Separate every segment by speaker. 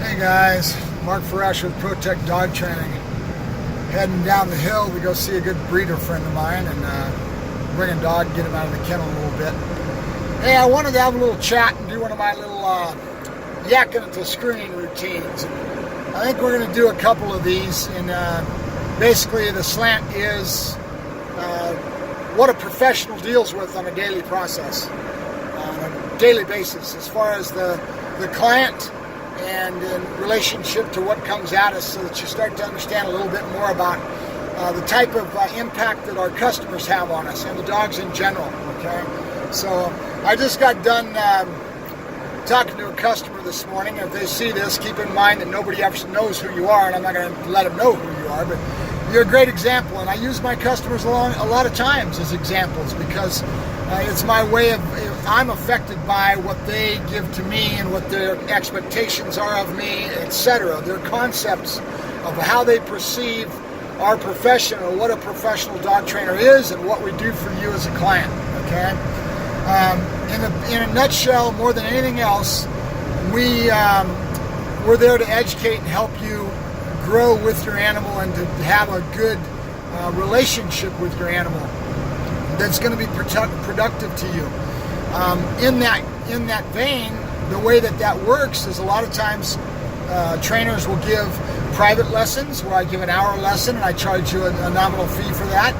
Speaker 1: Hey guys, Mark Ferrasci with Protect Dog Training. Heading down the hill to go see a good breeder friend of mine and bring a dog, get him out of the kennel a little bit. Hey, I wanted to have a little chat and do one of my little yakking at the screen routines. I think we're going to do a couple of these, and basically the slant is what a professional deals with on a daily process, on a daily basis, as far as the client and in relationship to what comes at us, so that you start to understand a little bit more about the type of impact that our customers have on us and the dogs in general, okay? So I just got done talking to a customer this morning. If they see this, keep in mind that nobody ever knows who you are, and I'm not going to let them know who you are, but you're a great example, and I use my customers a lot of times as examples because it's my way of, I'm affected by what they give to me and what their expectations are of me, etc. Their concepts of how they perceive our profession, or what a professional dog trainer is, and what we do for you as a client, okay? In a nutshell, more than anything else, we're there to educate and help you grow with your animal and to have a good relationship with your animal that's going to be productive to you. In that vein, the way that works is a lot of times trainers will give private lessons where I give an hour lesson and I charge you a nominal fee for that,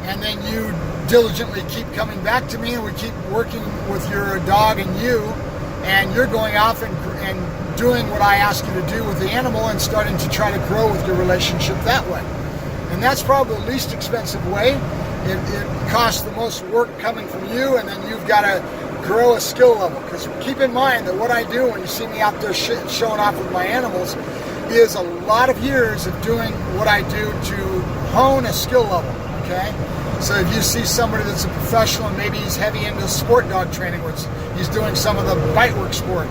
Speaker 1: and then you diligently keep coming back to me and we keep working with your dog and you're going off and doing what I ask you to do with the animal and starting to try to grow with your relationship that way. And that's probably the least expensive way. It costs the most work coming from you, and then you've got to grow a skill level. Because keep in mind that what I do when you see me out there showing off with my animals is a lot of years of doing what I do to hone a skill level, okay? So if you see somebody that's a professional and maybe he's heavy into sport dog training, which he's doing some of the bite work sport,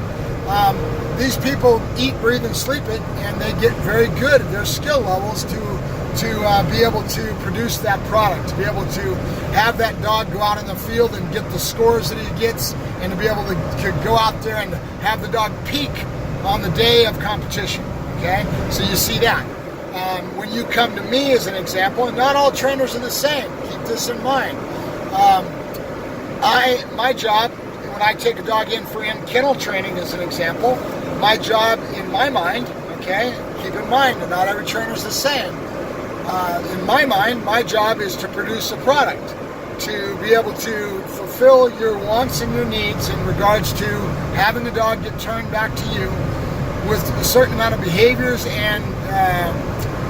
Speaker 1: these people eat, breathe, and sleep it, and they get very good at their skill levels to be able to produce that product, to be able to have that dog go out in the field and get the scores that he gets, and to be able to go out there and have the dog peak on the day of competition, okay? So you see that. When you come to me as an example, and not all trainers are the same, keep this in mind. My job, when I take a dog in for in-kennel training as an example, my job in my mind, okay, keep in mind that not every trainer is the same. In my mind, my job is to produce a product, to be able to fulfill your wants and your needs in regards to having the dog get turned back to you with a certain amount of behaviors and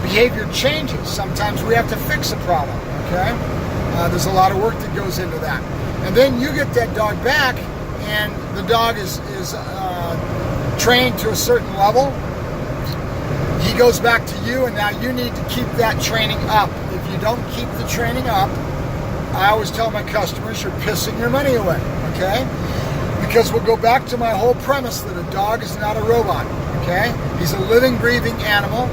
Speaker 1: behavior changes. Sometimes we have to fix a problem, okay? There's a lot of work that goes into that. And then you get that dog back, and the dog is trained to a certain level. He goes back to you, and now you need to keep that training up. If you don't keep the training up, I always tell my customers, you're pissing your money away, okay? Because we'll go back to my whole premise that a dog is not a robot, okay? He's a living, breathing animal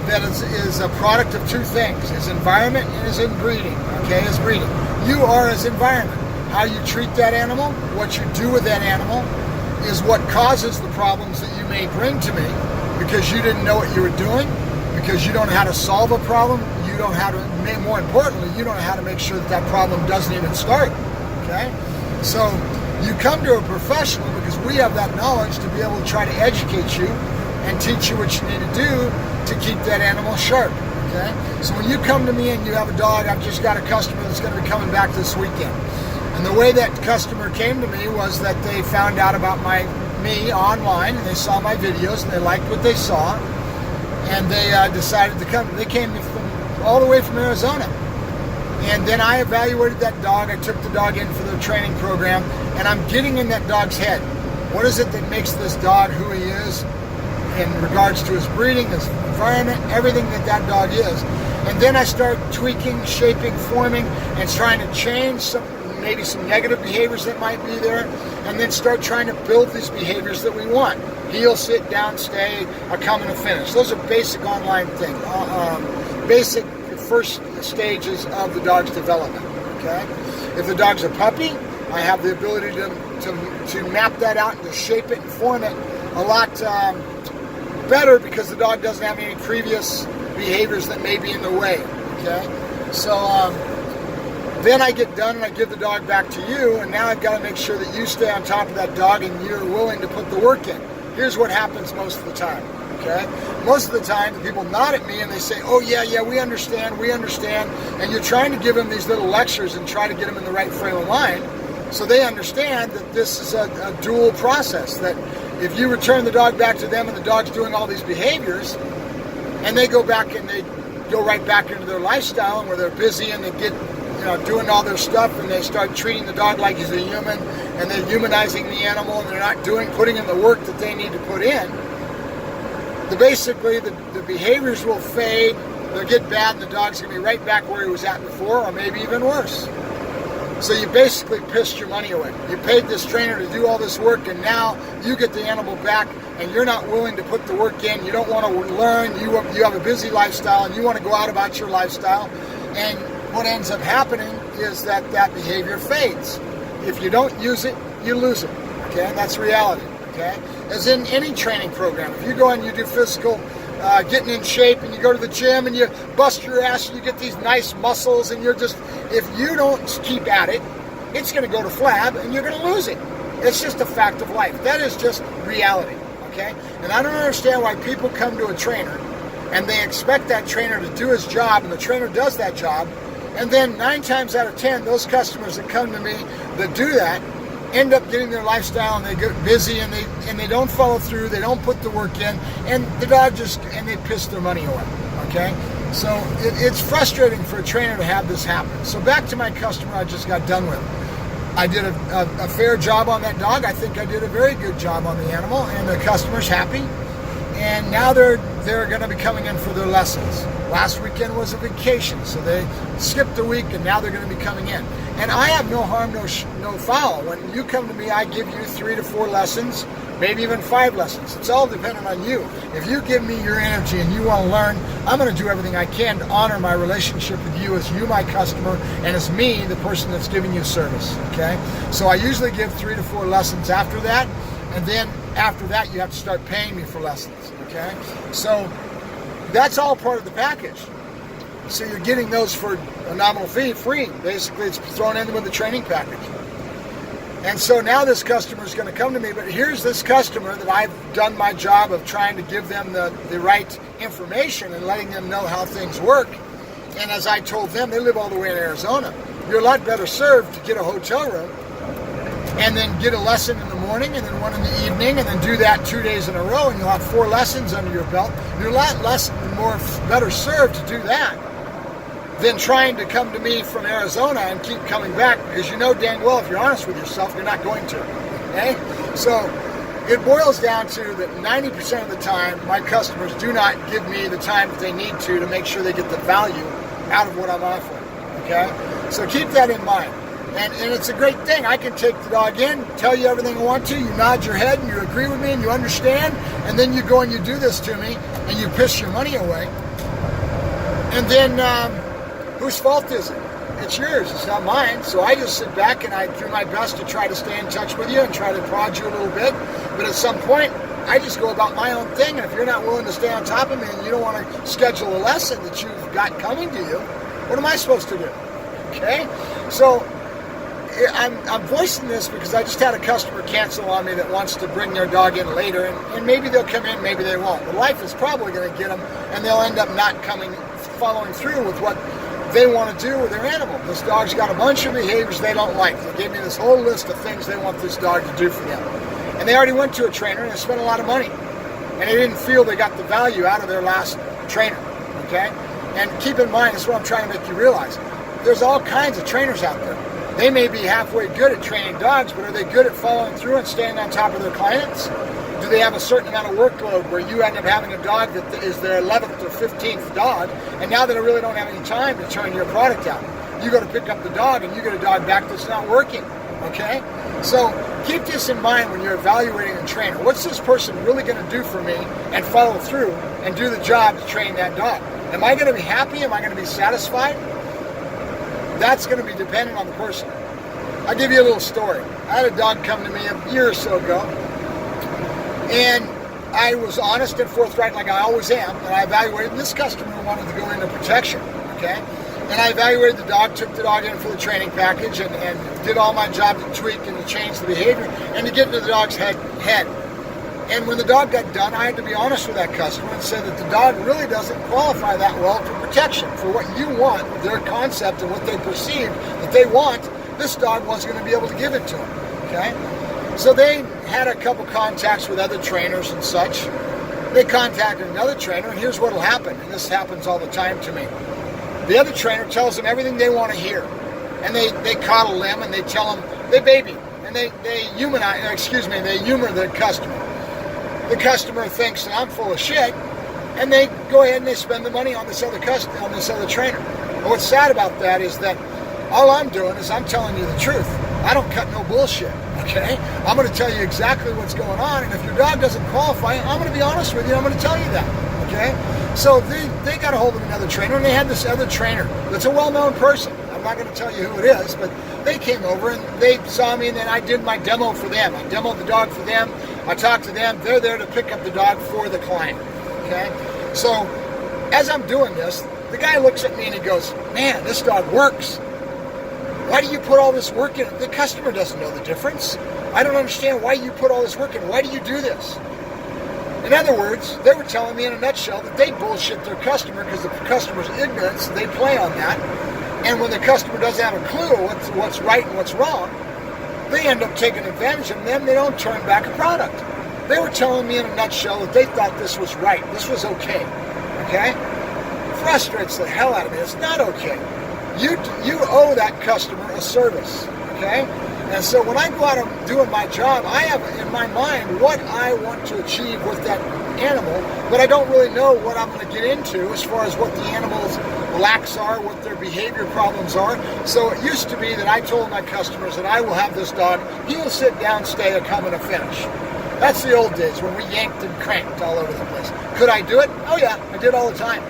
Speaker 1: that is a product of two things, his environment and his inbreeding, okay, his breeding. You are his environment. How you treat that animal, what you do with that animal, is what causes the problems that you may bring to me, because you didn't know what you were doing, because you don't know how to solve a problem, you don't know how to, more importantly, you don't know how to make sure that problem doesn't even start, okay? So you come to a professional because we have that knowledge to be able to try to educate you and teach you what you need to do to keep that animal sharp, okay? So when you come to me and you have a dog, I've just got a customer that's going to be coming back this weekend. And the way that customer came to me was that they found out about me online, and they saw my videos, and they liked what they saw, and they decided to come. They came all the way from Arizona. And then I evaluated that dog. I took the dog in for their training program, and I'm getting in that dog's head. What is it that makes this dog who he is in regards to his breeding, his environment, everything that dog is. And then I start tweaking, shaping, forming, and trying to change maybe some negative behaviors that might be there, and then start trying to build these behaviors that we want. Heel, sit, down, stay, a come and a finish. Those are basic online things, basic first stages of the dog's development, okay? If the dog's a puppy, I have the ability to map that out and to shape it and form it a lot better because the dog doesn't have any previous behaviors that may be in the way, okay? So then I get done and I give the dog back to you, and now I've got to make sure that you stay on top of that dog and you're willing to put the work in. Here's what happens most of the time, okay? Most of the time, the people nod at me and they say, oh yeah, we understand, and you're trying to give them these little lectures and try to get them in the right frame of mind so they understand that this is a dual process, that if you return the dog back to them and the dog's doing all these behaviors, and they go back and they go right back into their lifestyle and where they're busy and they get doing all their stuff, and they start treating the dog like he's a human, and they're humanizing the animal, and they're not putting in the work that they need to put in. Basically, the behaviors will fade, they'll get bad, and the dog's going to be right back where he was at before, or maybe even worse. So you basically pissed your money away. You paid this trainer to do all this work, and now you get the animal back, and you're not willing to put the work in. You don't want to learn. You have a busy lifestyle, and you want to go out about your lifestyle, and what ends up happening is that behavior fades. If you don't use it, you lose it, okay? And that's reality, okay? As in any training program, if you go and you do physical, getting in shape, and you go to the gym and you bust your ass and you get these nice muscles, and if you don't keep at it, it's gonna go to flab and you're gonna lose it. It's just a fact of life. That is just reality, okay? And I don't understand why people come to a trainer and they expect that trainer to do his job, and the trainer does that job, and then 9 times out of 10, those customers that come to me that do that end up getting their lifestyle, and they get busy, and they don't follow through, they don't put the work in, and the dog they piss their money away, okay? So it's frustrating for a trainer to have this happen. So back to my customer I just got done with. I did a fair job on that dog. I think I did a very good job on the animal, and the customer's happy, and now they're going to be coming in for their lessons. Last weekend was a vacation, so they skipped a week, and now they're going to be coming in. And I have no harm, no foul. When you come to me, I give you 3 to 4 lessons, maybe even 5 lessons. It's all dependent on you. If you give me your energy and you want to learn, I'm going to do everything I can to honor my relationship with you as you, my customer, and as me, the person that's giving you service, okay? So I usually give 3 to 4 lessons after that, and then after that, you have to start paying me for lessons, okay? So that's all part of the package. So you're getting those for a nominal fee, free. Basically, it's thrown in with the training package. And so now this customer is going to come to me, but here's this customer that I've done my job of trying to give them the right information and letting them know how things work. And as I told them, they live all the way in Arizona. You're a lot better served to get a hotel room and then get a lesson in the morning and then one in the evening, and then do that 2 days in a row, and you'll have 4 lessons under your belt. You're a lot better served to do that than trying to come to me from Arizona and keep coming back, because you know dang well if you're honest with yourself, you're not going to, okay? So it boils down to that 90% of the time, my customers do not give me the time that they need to make sure they get the value out of what I'm offering, okay? So keep that in mind. And it's a great thing. I can take the dog in, tell you everything I want to, you nod your head and you agree with me and you understand, and then you go and you do this to me and you piss your money away. And then whose fault is it? It's yours, it's not mine. So I just sit back and I do my best to try to stay in touch with you and try to prod you a little bit. But at some point, I just go about my own thing, and if you're not willing to stay on top of me and you don't want to schedule a lesson that you've got coming to you, what am I supposed to do? Okay? So I'm voicing this because I just had a customer cancel on me that wants to bring their dog in later, and maybe they'll come in, maybe they won't. But life is probably going to get them, and they'll end up not following through with what they want to do with their animal. This dog's got a bunch of behaviors they don't like. They gave me this whole list of things they want this dog to do for them. And they already went to a trainer and they spent a lot of money. And they didn't feel they got the value out of their last trainer, okay? And keep in mind, this is what I'm trying to make you realize. There's all kinds of trainers out there. They may be halfway good at training dogs, but are they good at following through and staying on top of their clients? Do they have a certain amount of workload where you end up having a dog that is their 11th or 15th dog, and now they really don't have any time to turn your product out? You go to pick up the dog and you get a dog back that's not working, okay? So keep this in mind when you're evaluating a trainer. What's this person really going to do for me, and follow through and do the job to train that dog? Am I going to be happy? Am I going to be satisfied? That's going to be dependent on the person. I'll give you a little story. I had a dog come to me a year or so ago, and I was honest and forthright like I always am, and I evaluated this customer who wanted to go into protection, okay? And I evaluated the dog, took the dog in for the training package, and did all my job to tweak and to change the behavior and to get into the dog's head. And when the dog got done, I had to be honest with that customer and say that the dog really doesn't qualify that well for protection. For what you want, their concept and what they perceive that they want, this dog wasn't going to be able to give it to them, okay? So they had a couple contacts with other trainers and such. They contacted another trainer, and here's what will happen, and this happens all the time to me. The other trainer tells them everything they want to hear, and they coddle them, and they tell them, they baby them, and they humor the customer. The customer thinks that I'm full of shit, and they go ahead and they spend the money on this other trainer. And what's sad about that is that all I'm doing is I'm telling you the truth. I don't cut no bullshit, okay? I'm going to tell you exactly what's going on, and if your dog doesn't qualify, I'm going to be honest with you. I'm going to tell you that, okay? So they got a hold of another trainer, and they had this other trainer that's a well-known person. I'm not going to tell you who it is, but they came over, and they saw me, and then I did my demo for them. I demoed the dog for them. I talked to them. They're there to pick up the dog for the client, okay? So as I'm doing this, the guy looks at me, and he goes, man, this dog works. Why do you put all this work in? The customer doesn't know the difference. I don't understand why you put all this work in. Why do you do this? In other words, they were telling me in a nutshell that they bullshit their customer because the customer's ignorance, they play on that. And when the customer doesn't have a clue what's right and what's wrong, they end up taking advantage of them. They don't turn back a product. They were telling me in a nutshell that they thought this was right. This was okay. Okay? Frustrates the hell out of me. It's not okay. You owe that customer a service, okay? And so when I go out and doing my job, I have in my mind what I want to achieve with that animal, but I don't really know what I'm going to get into as far as what the animal's lacks are, what their behavior problems are. So it used to be that I told my customers that I will have this dog, he'll sit down, stay, a come, and a finish. That's the old days when we yanked and cranked all over the place. Could I do it? Oh yeah, I did all the time.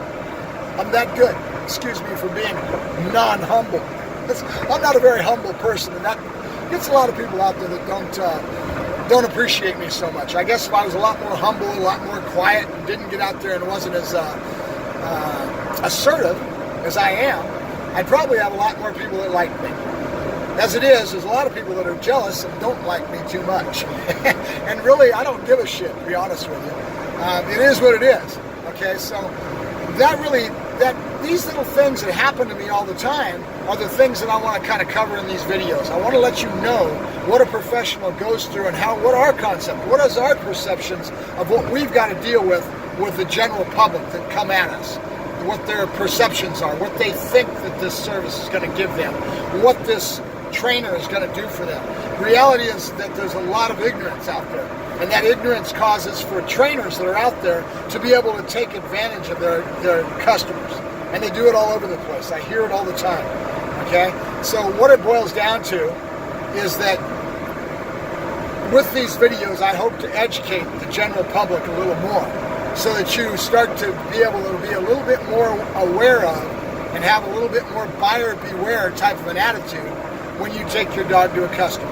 Speaker 1: I'm that good. Excuse me for being non-humble. I'm not a very humble person, and that gets a lot of people out there that don't appreciate me so much. I guess if I was a lot more humble, a lot more quiet, and didn't get out there and wasn't as assertive as I am, I'd probably have a lot more people that like me. As it is, there's a lot of people that are jealous and don't like me too much. And really, I don't give a shit, to be honest with you. It is what it is. Okay, so these little things that happen to me all the time are the things that I want to kind of cover in these videos. I want to let you know what a professional goes through and what our concept, what is our perceptions of what we've got to deal with the general public that come at us, what their perceptions are, what they think that this service is going to give them, what this trainer is going to do for them. The reality is that there's a lot of ignorance out there. And that ignorance causes for trainers that are out there to be able to take advantage of their customers. And they do it all over the place. I hear it all the time. Okay? So what it boils down to is that with these videos, I hope to educate the general public a little more so that you start to be able to be a little bit more aware of and have a little bit more buyer beware type of an attitude when you take your dog to a customer.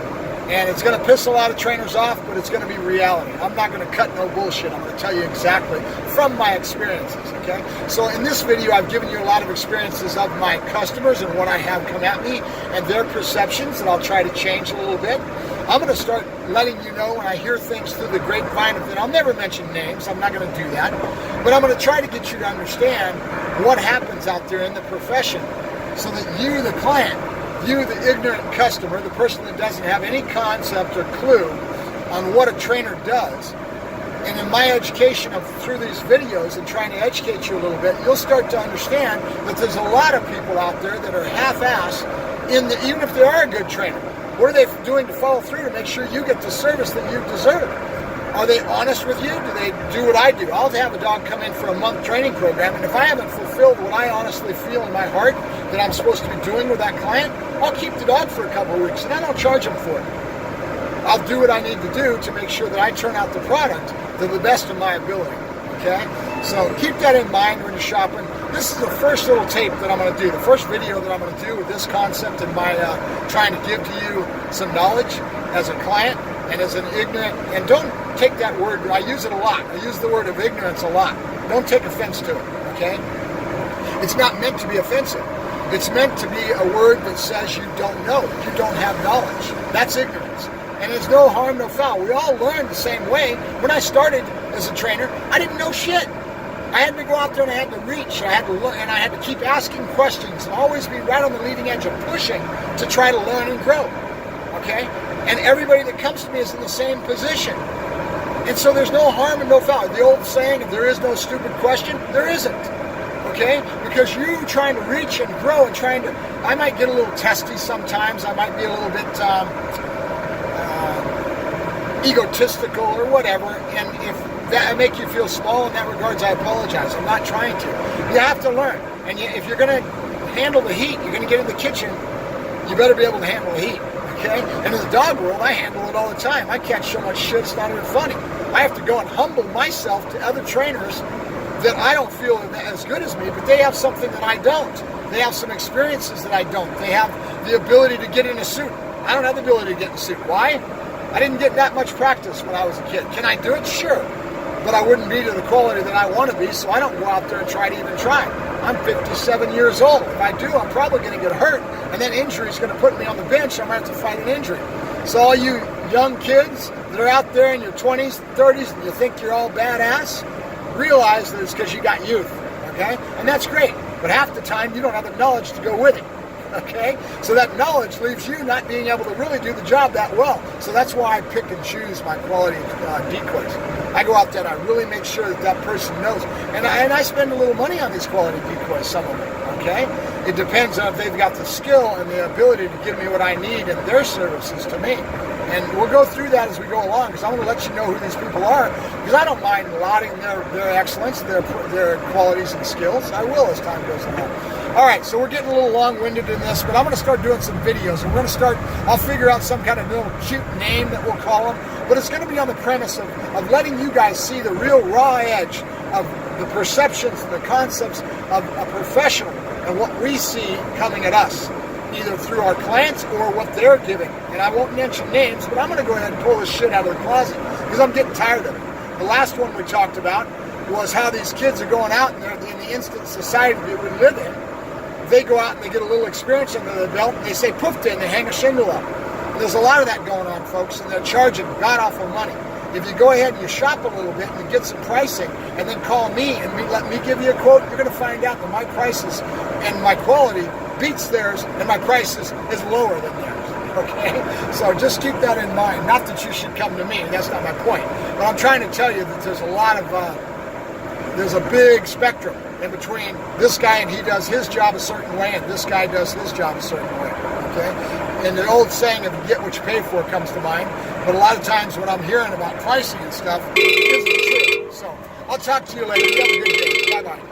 Speaker 1: And it's going to piss a lot of trainers off, but it's going to be reality. I'm not going to cut no bullshit. I'm going to tell you exactly from my experiences, okay? So in this video, I've given you a lot of experiences of my customers and what I have come at me and their perceptions that I'll try to change a little bit. I'm going to start letting you know when I hear things through the grapevine, and I'll never mention names. I'm not going to do that. But I'm going to try to get you to understand what happens out there in the profession so that you, the client, you, the ignorant customer, the person that doesn't have any concept or clue on what a trainer does, and in my education through these videos and trying to educate you a little bit, you'll start to understand that there's a lot of people out there that are half-assed even if they are a good trainer. What are they doing to follow through to make sure you get the service that you deserve? Are they honest with you? Do they do what I do? I'll have a dog come in for a month training program, and if I haven't fulfilled what I honestly feel in my heart that I'm supposed to be doing with that client, I'll keep the dog for a couple of weeks, and then I'll charge him for it. I'll do what I need to do to make sure that I turn out the product to the best of my ability, okay? So keep that in mind when you're shopping. This is the first little tape that I'm going to do, the first video that I'm going to do with this concept and my trying to give to you some knowledge as a client and as an ignorant, and don't take that word, I use it a lot. I use the word of ignorance a lot. Don't take offense to it, okay? It's not meant to be offensive. It's meant to be a word that says you don't know, you don't have knowledge. That's ignorance. And there's no harm, no foul. We all learn the same way. When I started as a trainer, I didn't know shit. I had to go out there and I had to reach, I had to look, and I had to keep asking questions and always be right on the leading edge of pushing to try to learn and grow, okay? And everybody that comes to me is in the same position. And so there's no harm and no foul. The old saying, if there is no stupid question, there isn't, okay? Because you trying to reach and grow and trying to, I might get a little testy sometimes, I might be a little bit egotistical or whatever, and if that make you feel small in that regards, I apologize. I'm not trying to. You have to learn. And if you're going to handle the heat, you're going to get in the kitchen, you better be able to handle the heat, okay? And in the dog world, I handle it all the time. I catch so much shit, it's not even funny. I have to go and humble myself to other trainers that I don't feel as good as me, but they have something that I don't. They have some experiences that I don't. They have the ability to get in a suit. I don't have the ability to get in a suit. Why? I didn't get that much practice when I was a kid. Can I do it? Sure. But I wouldn't be to the quality that I want to be, so I don't go out there and try to even try. I'm 57 years old. If I do, I'm probably going to get hurt, and then injury is going to put me on the bench. I'm going to have to fight an injury. So all you young kids that are out there in your 20s, 30s, and you think you're all badass, realize that it's because you got youth, okay? And that's great, but half the time you don't have the knowledge to go with it. Okay, so that knowledge leaves you not being able to really do the job that well. So that's why I pick and choose my quality decoys. I go out there and I really make sure that that person knows. And I spend a little money on these quality decoys, some of them, okay? It depends on if they've got the skill and the ability to give me what I need and their services to me. And we'll go through that as we go along, because I want to let you know who these people are, because I don't mind lauding their excellence, their qualities and skills. I will as time goes on. All right, so we're getting a little long-winded in this, but I'm going to start doing some videos. We're going to start, I'll figure out some kind of little cute name that we'll call them, but it's going to be on the premise of letting you guys see the real raw edge of the perceptions and the concepts of a professional and what we see coming at us, either through our clients or what they're giving. And I won't mention names, but I'm going to go ahead and pull this shit out of the closet because I'm getting tired of it. The last one we talked about was how these kids are going out and they're in the instant society that we live in. They go out and they get a little experience under their belt and they say poof and they hang a shingle up. And there's a lot of that going on, folks, and they're charging god-awful money. If you go ahead and you shop a little bit and you get some pricing and then call me and let me give you a quote, you're going to find out that my prices and my quality beats theirs and my prices is lower than theirs, okay? So just keep that in mind. Not that you should come to me, that's not my point. But I'm trying to tell you that there's a lot of, there's a big spectrum in between this guy and he does his job a certain way and this guy does his job a certain way, okay? And the old saying of you get what you pay for comes to mind, but a lot of times when I'm hearing about pricing and stuff, it isn't true. So I'll talk to you later. You have a good day. Bye-bye.